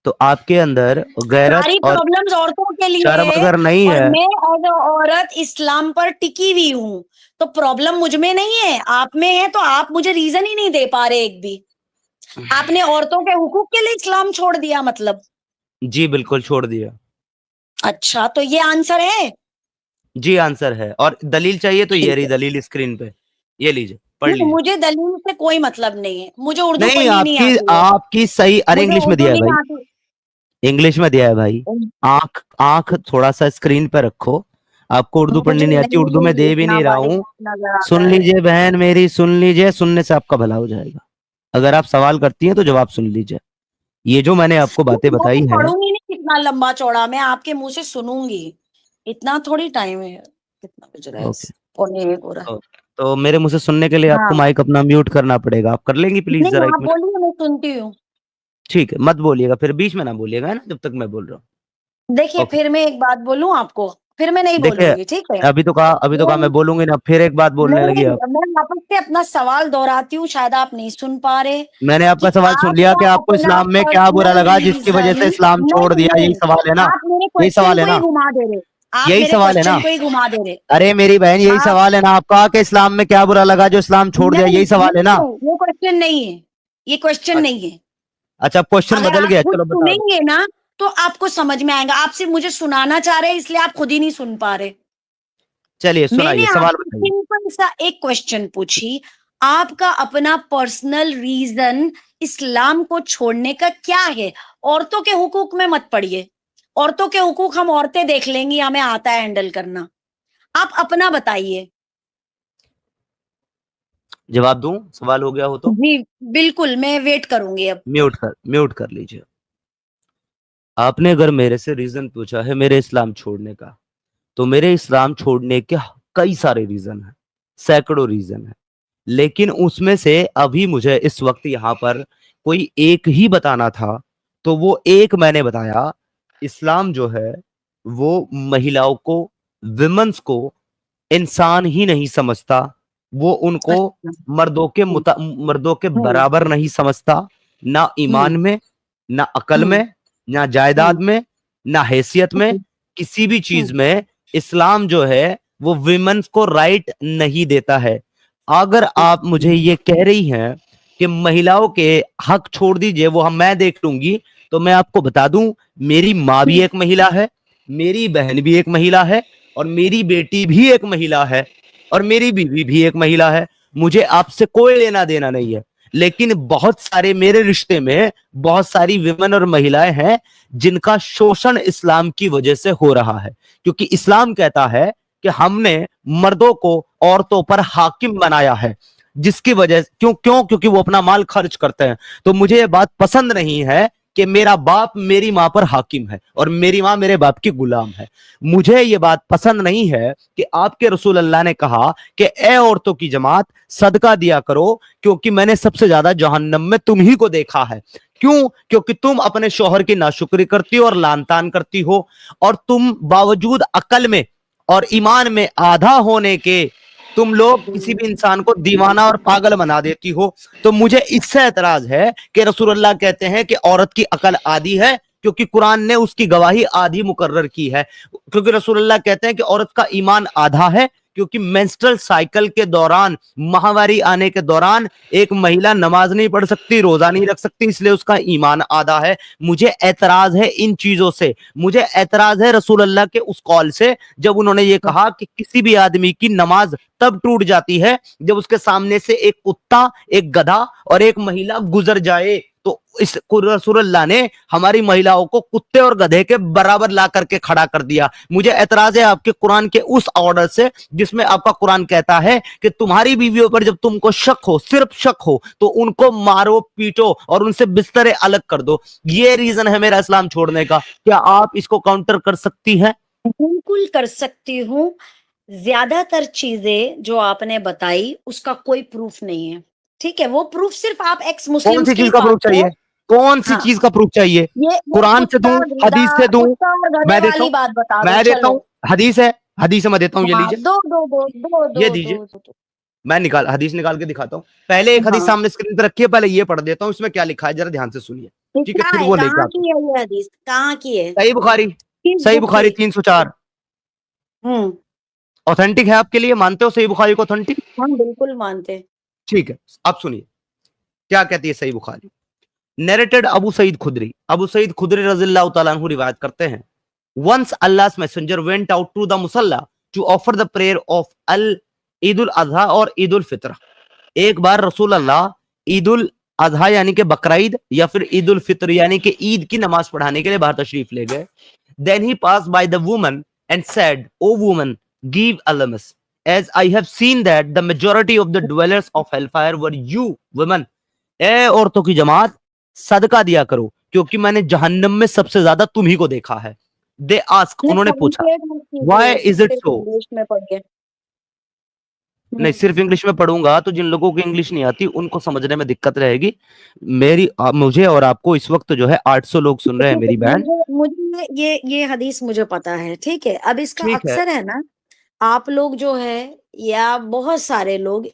तो आपके अंदर गैरत सारी और प्रॉब्लम्स औरतों के लिए शर्म है अगर नहीं और है, मैं एज अ औरत इस्लाम पर टिकी हुई हूँ। तो प्रॉब्लम मुझ में नहीं है, आप में है। तो आप मुझे रीजन ही नहीं दे पा रहे एक भी। आपने औरतों के हुकूक के लिए इस्लाम छोड़ दिया मतलब? जी बिल्कुल छोड़ दिया। अच्छा तो ये आंसर है? जी आंसर है, और दलील चाहिए तो ये ठीक रही है। दलील स्क्रीन पे, ये लीजिए, पढ़ नहीं लीजिए। मुझे दलील से कोई मतलब नहीं है, मुझे उर्दू नहीं, पढ़नी नहीं आपकी आती है। आपकी सही, अरे मुझे इंग्लिश में उर्दू दिया है नहीं भाई, आती। इंग्लिश में दिया है भाई। आंख आंख थोड़ा सा स्क्रीन पे रखो, आपको उर्दू पढ़नी मुझे नहीं आती, उर्दू नहीं में दे भी लिखना नहीं रहा हूँ। पढ़ना नजर आता सुन है। लीजिए बहन मेरी, सुन लीजिए, सुनने से आपका भला हो जाएगा। अगर आप सवाल करती हैं तो जवाब सुन लीजिए। ये जो मैंने आपको बातें मैं तो बताई हैं, पढ़ूंगी नहीं इतना लंबा चौड़ा, मैं आपके मुंह से सुनूंगी। इतना थोड़ी टाइम है। कितना बज रहा है? ओके, पौने एक हो रहा है। तो मेरे मुंह से सुनने के लिए आपको हाँ माइक अपना म्यूट करना पड़ेगा। आप कर लेंगी प्लीज नहीं जरा एक आप मिनट? बोलिए, मैं सुनती हूँ। ठीक है, मत बोलिएगा फिर, बीच में ना बोलिएगा, है ना, जब तक मैं बोल रहा हूँ। देखिए ओके, फिर मैं एक बात बोलूं आपको, फिर मैं नहीं देखिए, बोलूंगी, ठीक है? अभी तो कहा मैं बोलूंगी ना, फिर एक बात बोलने लगी आप। मैं वापस से अपना सवाल दोहराती हूँ, शायद आप नहीं सुन पा रहे मैंने आपका कि सवाल सुन लिया कि आपका आपको अपना इस्लाम में क्या बुरा पर्सनल लगा जिसकी वजह से रीजन। इस्लाम छोड़ नहीं दिया, यही नहीं, सवाल है ना? आप मेरे यही क्वेश्चन सवाल है को ही ना? घुमा दे रहे। आप यही मेरे सवाल है ना? क्वेश्चन को ही घुमा दे रहे। अरे मेरी बहन, यही आप सवाल है ना आपका कि इस्लाम में क्या बुरा लगा जो इस्लाम छोड़ दिया, नहीं यही सवाल है ना? ये क्वेश्चन नहीं है, ये क्वेश्चन अच्छा, नहीं है। अच्छा, क्वेश्चन अगर बदल आप गया, खुद चलो बता दो। सुनेंगे ना तो आपको समझ में आएगा। आप सिर्फ मुझे सुनाना चाह रहे हैं, इसलिए आप खुद ही नहीं सुन पा रहे। चलिए मैंने सुनाइए, सवाल आपको बताइए। सिंपल सा एक क्वेश्चन पूछी, आपका अपना पर्सनल रीजन इस्लाम को छोड़ने का क्या है? औरतों के हुकूक में मत पड़िए, औरतों के हुकूक हम औरतें देख लेंगी, हमें आता है हैंडल करना। आप अपना बताइए। जवाब दूं, सवाल हो गया हो तो? जी बिल्कुल, मैं वेट करूंगी अब। म्यूट कर लीजिए। आपने अगर मेरे से रीजन पूछा है मेरे इस्लाम छोड़ने का, तो मेरे इस्लाम छोड़ने के कई सारे रीजन हैं, सैकड़ों रीजन है, लेकिन उसमें से अभी मुझे इस वक्त यहाँ पर कोई एक ही बताना था, तो वो एक मैंने बताया। इस्लाम जो है वो महिलाओं को, विमेंस को इंसान ही नहीं समझता, वो उनको अच्छा। मर्दों के हम्म बराबर नहीं समझता, ना ईमान हम्म में, ना अकल हम्म में, ना जायदाद में, ना हैसियत में, हम्म किसी भी चीज हम्म में इस्लाम जो है वो विमेंस को राइट नहीं देता है। अगर आप मुझे ये कह रही हैं कि महिलाओं के हक छोड़ दीजिए, वो हम मैं देख लूंगी, तो मैं आपको बता दूं, मेरी माँ भी एक महिला है, मेरी बहन भी एक महिला है, और मेरी बेटी भी एक महिला है, और मेरी बीवी भी एक महिला है। मुझे आपसे कोई लेना देना नहीं है, लेकिन बहुत सारे मेरे रिश्ते में बहुत सारी विमेन और महिलाएं हैं जिनका शोषण इस्लाम की वजह से हो रहा है, क्योंकि इस्लाम कहता है कि हमने मर्दों को औरतों पर हाकिम बनाया है, जिसकी वजह क्यों क्यों क्योंकि वो अपना माल खर्च करते हैं। तो मुझे ये बात पसंद नहीं है कि मेरा बाप मेरी मां पर हाकिम है और मेरी मां मेरे बाप की गुलाम है। मुझे ये बात पसंद नहीं है कि आपके रसूल अल्लाह ने कहा कि ए औरतों की जमात, सदका दिया करो, क्योंकि मैंने सबसे ज्यादा जहन्नम में तुम ही को देखा है। क्यों? क्योंकि तुम अपने शौहर की नाशुक्री करती हो और लानतान करती हो, और तुम बावजूद अकल में और ईमान में आधा होने के तुम लोग किसी भी इंसान को दीवाना और पागल बना देती हो। तो मुझे इससे एतराज है कि रसूलुल्लाह कहते हैं कि औरत की अकल आधी है, क्योंकि कुरान ने उसकी गवाही आधी मुकर्रर की है। क्योंकि रसूलुल्लाह कहते हैं कि औरत का ईमान आधा है, क्योंकि मेंस्ट्रुअल साइकिल के दौरान, माहवारी आने के दौरान एक महिला नमाज नहीं पढ़ सकती, रोजा नहीं रख सकती, इसलिए उसका ईमान आधा है। मुझे ऐतराज है इन चीजों से। मुझे ऐतराज है रसूल अल्लाह के उस कॉल से जब उन्होंने ये कहा कि किसी भी आदमी की नमाज तब टूट जाती है जब उसके सामने से एक कुत्ता, एक गधा और एक महिला गुजर जाए। तो इस रसूल अल्लाह ने हमारी महिलाओं को कुत्ते और गधे के बराबर ला करके खड़ा कर दिया। मुझे ऐतराज है आपके कुरान के उस ऑर्डर से जिसमें आपका कुरान कहता है कि तुम्हारी बीवियों पर जब तुमको शक हो, सिर्फ शक हो, तो उनको मारो, पीटो और उनसे बिस्तरे अलग कर दो। ये रीजन है मेरा इस्लाम छोड़ने का। क्या आप इसको काउंटर कर सकती हैं? बिल्कुल कर सकती हूँ। ज्यादातर चीजें जो आपने बताई उसका कोई प्रूफ नहीं है, ठीक है? वो प्रूफ सिर्फ आप एक्स कौन मुस्लिम्स सी के चीज ही का प्रूफ पास है। चाहिए? कौन सी हाँ, चीज का प्रूफ चाहिए? ये कुरान से दूं, कुत्ता हदीस से दूं? कुत्ता और गधे मैं देता वाली हूं, बात बता दो, मैं देता चलो। हूं। हदीस है, मैं देता हूं, ये हाँ, लीजिए, दो दो दो दो ये दो दीजिए। दो दो, दो। मैं हदीस निकाल के दिखाता हूं। पहले एक हदीस हाँ, सामने स्क्रीन पर रखिए, पहले ये पढ़ देता हूं, इसमें क्या लिखा है जरा ध्यान से सुनिए, ये ठीक है? क्या फिर है? वो लेके कहाँ आता हूं। की है ये हदीस? कहाँ की है? सही बुखारी, किस सही बुक बुखारी की? 304 हम्म, ऑथेंटिक है आपके लिए? मानते हो सही बुखारी को ऑथेंटिक? हम बिल्कुल मानते हैं। ठीक है, आप सुनिए क्या कहती है Sahih Bukhari. Narrated Abu Said Khudri रज़ियल्लाहु ताला अन्हु रिवायत करते हैं, once Allah's messenger went out to the मुसल्ला to offer the prayer of al Eid ul Azha और ईद उल फित्र। एक बार रसूल अल्लाह ईद उल अज़हा यानी कि बकरीद या फिर ईद उल फित्र यानी कि ईद की नमाज पढ़ाने के लिए बाहर तशरीफ ले गए। Then he pass by the woman and said, O woman, give alms, as I have seen that the majority of the dwellers of hellfire were you women। ए औरतों की जमात, सदका दिया करो, क्योंकि मैंने जहन्नम में सबसे ज्यादा तुम्ही को देखा है। दे आस्क, नहीं, उन्होंने पूछा, translate मत व्हाई कीजिए, इज इट सिर्फ सो? इंग्लिश में पढ़िए। नहीं, सिर्फ इंग्लिश में पढ़ूंगा तो जिन लोगों को इंग्लिश नहीं आती उनको समझने में दिक्कत रहेगी। मुझे और आपको इस वक्त जो है 800 लोग सुन रहे हैं ठीक है, मेरी बहन। मुझे मुझे ये हदीस मुझे पता है, ठीक है? अब इसका ठीक है, अक्सर है ना, आप लोग जो है या बहुत सारे लोग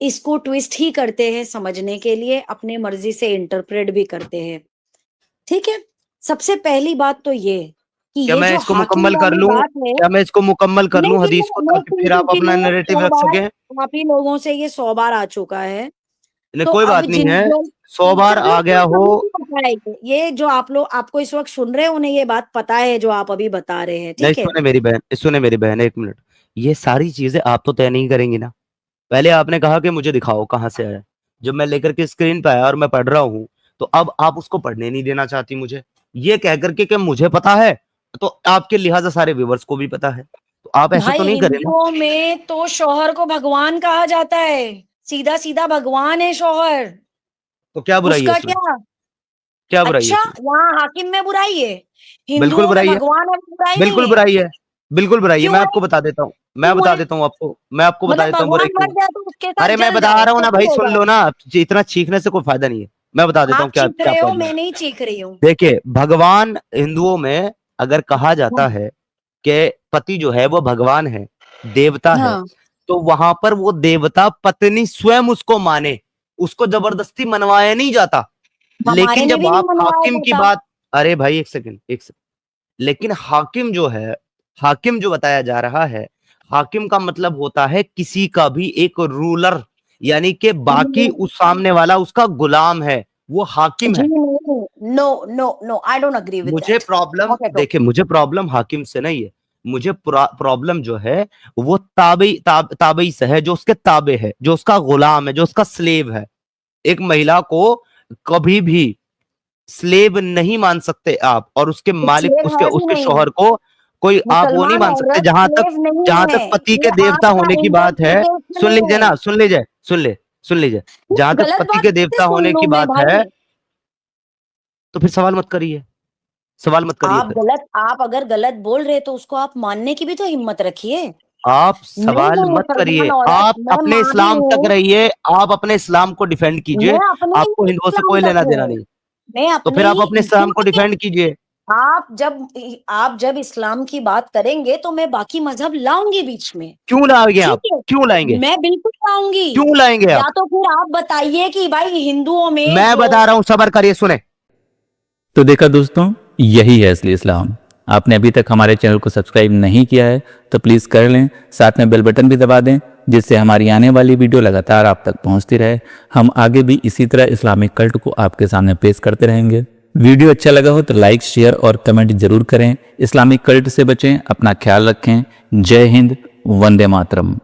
इसको ट्विस्ट ही करते हैं समझने के लिए, अपने मर्जी से इंटरप्रेट भी करते हैं, ठीक है? सबसे पहली बात तो ये कि क्या ये मैं जो इसको हाकिम मुकम्मल कर वाली लूं? बात है, क्या मैं इसको मुकम्मल कर नहीं लूं जी, हदीस को, मैं ताकि फिर आप सुनती अपना हूँ नैरेटिव 100 रख बार, सकें? आप ही लोगों से ये 100 बार आ चुका है। नहीं, तो कोई अब बात नहीं है, 100 बार चलो आ गया हो। मुझे पता है ये जो आप लोग आपको इस वक्त सुन रहे हैं उन्हें ये बात पता है जो आप अभी बता रहे हैं, नहीं, ठीक है? सुने मेरी बहन, एक मिनट। ये सारी चीजें आप तो तय नहीं करेंगी ना। पहले आपने कहा कि मुझे दिखाओ कहाँ से आया। जब मैं लेकर के स्क्रीन पे आया और मैं पढ़ रहा हूँ, तो अब आप उसको पढ़ने नहीं देना चाहती मुझे। ये कह करके कि मुझे पता है, तो आपके लिहाजा सारे व्यूअर्स को भी पता है। तो आप ऐसे भाई तो नहीं करें ना। हिंदुओं में तो शौहर को भगवान कहा जाता है, सीधा सीधा भगवान है शौहर। तो क्या बुराई है उसका इसमें? क्या? क्या बुराई है अच्छा, इसमें? यहाँ हाकिम में बुराई है, बिल्कुल हिंदुओं में बुराई है, भगवान है, बुराई नहीं बिल्कुल है? बुराई है, बिल्कुल बुराई है। क्यों मैं है? आपको बता देता हूँ, मैं क्यों बता है? देता हूँ आपको, मैं आपको बता मतलब देता हूँ बुराई भगवान क्यों मर है। जाए तो उसके साथ अरे मैं जल बता जाए रहा हूँ तो ना क्या भाई, सुन होगा? लो ना। इतना चीखने से कोई फायदा नहीं है। मैं बता देता आप हूँ क्या चीख क्या रहे हो, प्रॉब्लम है। मैं नहीं चीख रही हूँ। देखिए, भगवान हिंदुओं में अगर कहा जाता है कि पति जो है वो भगवान है, देवता है, हाँ, तो वहां पर वो देवता पत्नी स्वयं उसको माने, उसको जबरदस्ती मनवाया नहीं जाता। हमारे लेकिन में जब भी नहीं आप मनवाया हाकिम की जाता। बात, अरे भाई एक सेकंड, एक सेकंड। लेकिन हाकिम जो है, हाकिम जो बताया जा रहा है, हाकिम का मतलब होता है किसी का भी एक रूलर, यानी कि बाकी उस सामने वाला उसका गुलाम है, वो हाकिम जी है। नहीं, no no no, I don't agree with मुझे that. Problem, not at all. देखिए मुझे प्रॉब्लम हाकिम से नहीं है। मुझे प्रॉब्लम जो है वो ताबई से है, जो उसके ताबे है, जो उसका गुलाम है, जो उसका स्लेव है। एक महिला को कभी भी स्लेव नहीं मान सकते आप, और उसके मालिक, स्लेव उसके है भी उसके नहीं, शौहर को कोई आप वो नहीं मुसलमान मान सकते। औरत स्लेव नहीं जहां है। तक पति के ये देवता आपका होने की बात है, इंटरप्रिटेशन सुन लीजिए है। ना, सुन लीजिए। जहां तक गलत पति बात के कैसे देवता सुन होने लूं की मैं बात है, भाई? तो फिर सवाल मत करिए, सवाल मत करिए फिर। आप अगर गलत बोल रहे तो उसको आप मानने की भी तो हिम्मत रखिए। आप मैं सवाल हूँ मत करिए, मुसलमान औरत, आप मैं अपने माँ भी इस्लाम तक हूँ। रहिए, आप अपने इस्लाम को डिफेंड कीजिए। मैं अपने ही आपको हिंदुओं से इस्लाम कोई तक लेना देना हूँ। नहीं। मैं तो अपने फिर आप ही अपने क्यों इस्लाम को नहीं? डिफेंड कीजिए। आप जब इस्लाम की बात करेंगे तो मैं बाकी मजहब लाऊंगी बीच में। क्यों लाएंगे ठीक आप? है, क्यों लाएंगे? मैं बिल्कुल लाऊंगी। क्यों लाएंगे या आप? तो फिर आप बताइए कि भाई हिंदुओं में मैं जो बता रहा हूं, सबर करिए, सुने। तो देखा दोस्तों, यही है असली इस्लाम। आपने अभी तक हमारे चैनल को सब्सक्राइब नहीं किया है तो प्लीज़ कर लें, साथ में बेल बटन भी दबा दें, जिससे हमारी आने वाली वीडियो लगातार आप तक पहुंचती रहे। हम आगे भी इसी तरह इस्लामिक कल्ट को आपके सामने पेश करते रहेंगे। वीडियो अच्छा लगा हो तो लाइक, शेयर और कमेंट जरूर करें। इस्लामिक कल्ट से बचें, अपना ख्याल रखें। जय हिंद, वंदे मातरम।